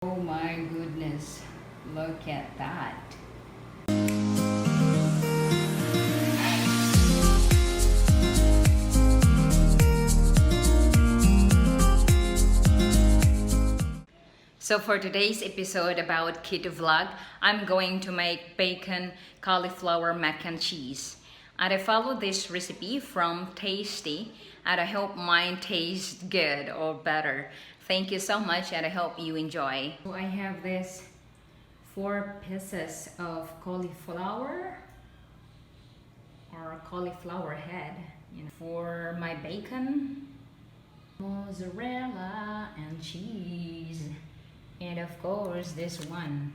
Oh my goodness, look at that. So for today's episode about Keto Vlog, I'm going to make bacon cauliflower mac and cheese. And I followed this recipe from Tasty, and I hope mine tastes good or better. Thank you so much, and I hope you enjoy. So I have this 4 pieces of cauliflower or cauliflower head, for my bacon, mozzarella and cheese, and of course this one.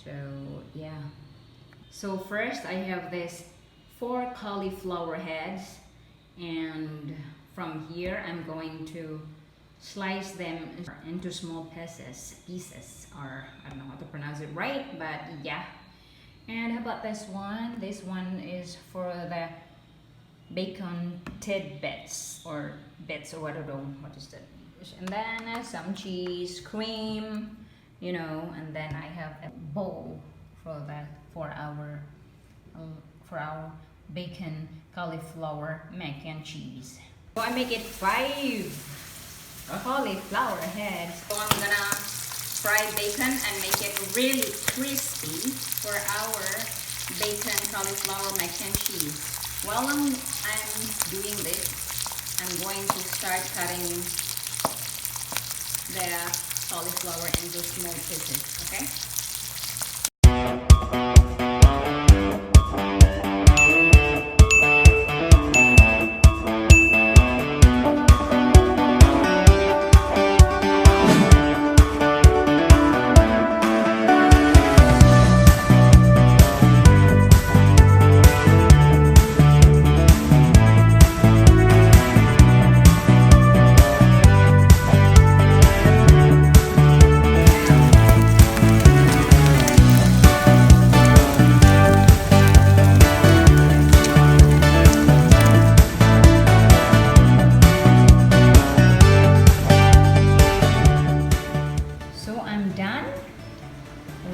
So yeah, so first I have this 4 cauliflower heads, and from here I'm going to slice them into small pieces, or I don't know how to pronounce it right, but yeah. And how about this one? This one is for the bacon tidbits or bits, or I don't know what is that. And then some cheese, cream, and then I have a bowl for our bacon cauliflower mac and cheese. So I make it 5 cauliflower heads. So I'm gonna fry bacon and make it really crispy for our bacon cauliflower mac and cheese. While I'm doing this, I'm going to start cutting the cauliflower into small pieces, okay?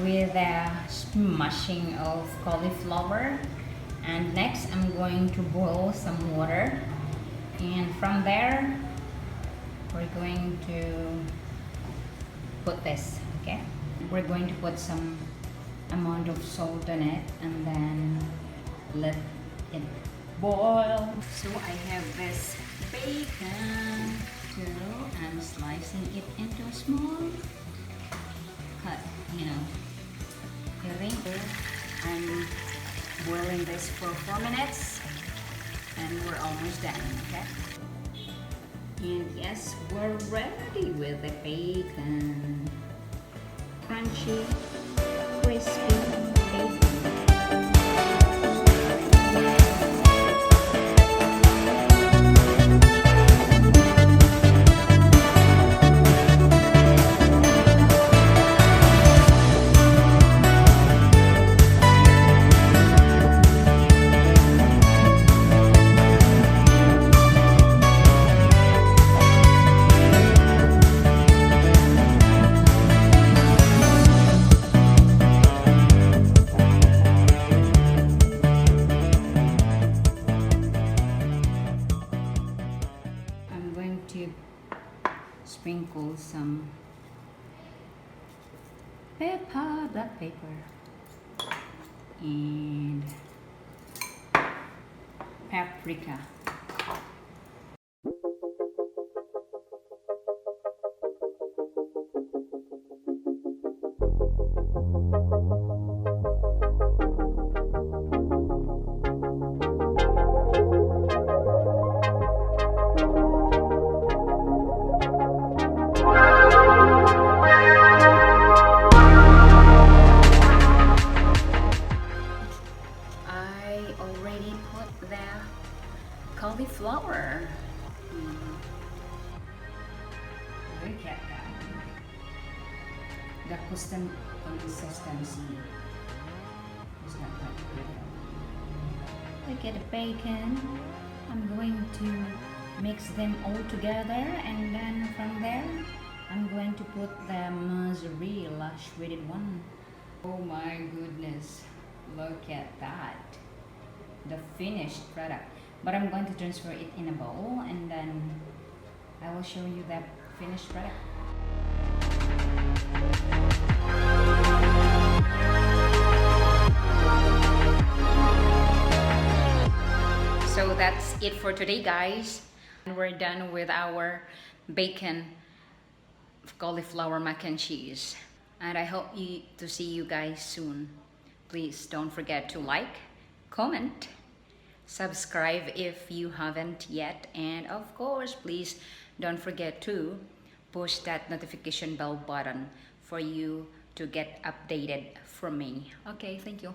With the smashing of cauliflower, and next I'm going to boil some water, and from there we're going to put this, okay? We're going to put some amount of salt in it and then let it boil. So I have this bacon too. I'm slicing it into a small cut, I'm boiling this for 4 minutes and we're almost done, okay? And yes, we're ready with the bacon. Crunchy, crispy bacon. Sprinkle some black pepper, and paprika. Cauliflower. Look at that. The consistency is not that good. Look at the bacon. I'm going to mix them all together, and then from there I'm going to put the mozzarella shredded one. Oh my goodness, look at that, the finished product. But I'm going to transfer it in a bowl and then I will show you the finished product. So that's it for today, guys. And we're done with our bacon cauliflower mac and cheese. And I hope to see you guys soon. Please don't forget to like, comment, subscribe if you haven't yet, and of course please don't forget to push that notification bell button for you to get updated from me. Okay, thank you.